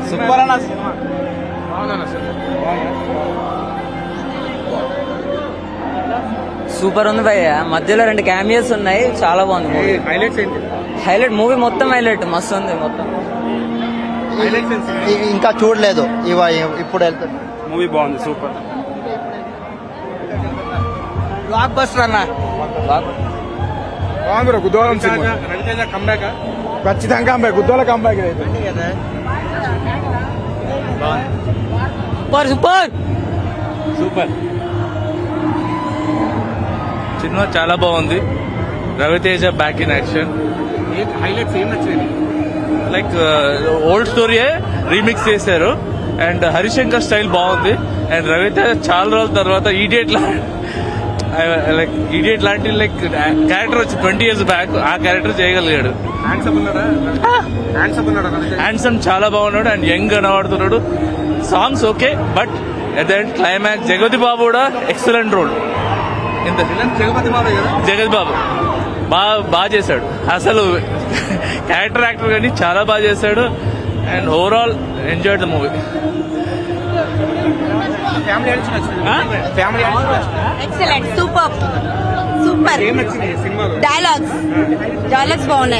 Super అన్న cinema. Super ఉంది భయ్య. మధ్యలో 2 క్యామియోస్ ఉన్నాయి, చాలా బాగుంది. హైలైట్స్ ఏంటి? హైలైట్ మూవీ మొత్తం హైలైట్ మస్తు ఉంది మొత్తం. ఇంకా చూడలేదు, ఇప్పుడు వెళ్తుంది. మూవీ బాగుంది, సూపర్. బ్లాక్ బస్టర్ అన్న. బాగుంది. గుద్దోలం సినిమా. రవితేజ కంబ్యాక్ ఖచ్చితంగా కంబ్యాక్. గుద్దోల కంబ్యాక్ అయితే సూపర్ సూపర్ సూపర్ సినిమా, చాలా బాగుంది. Raviteja back in action. Highlights ఏం నచ్చింది? లైక్ ఓల్డ్ స్టోరీయే రీమిక్స్ చేశారు. అండ్ హరిశంకర్ స్టైల్ బాగుంది. అండ్ రవితేజ చాలా రోజుల తర్వాత ఈడియట్ లాంటి లైక్ క్యారెక్టర్ వచ్చి 20 years బ్యాక్ ఆ క్యారెక్టర్ చేయగలిగాడు. హ్యాండ్సమ్ చాలా బాగున్నాడు అండ్ యంగ్ కనబడుతున్నాడు. Songs okay, but at the end climax Jagapathi Babu కూడా ఎక్సలెంట్ రోల్. ఇంత జగపతి బాబు బాగా చేశాడు. అసలు క్యారెక్టర్ యాక్టర్ కానీ చాలా బాగా చేశాడు. And overall enjoyed the movie. Excellent, super super. Dialogues బాగున్నాయి.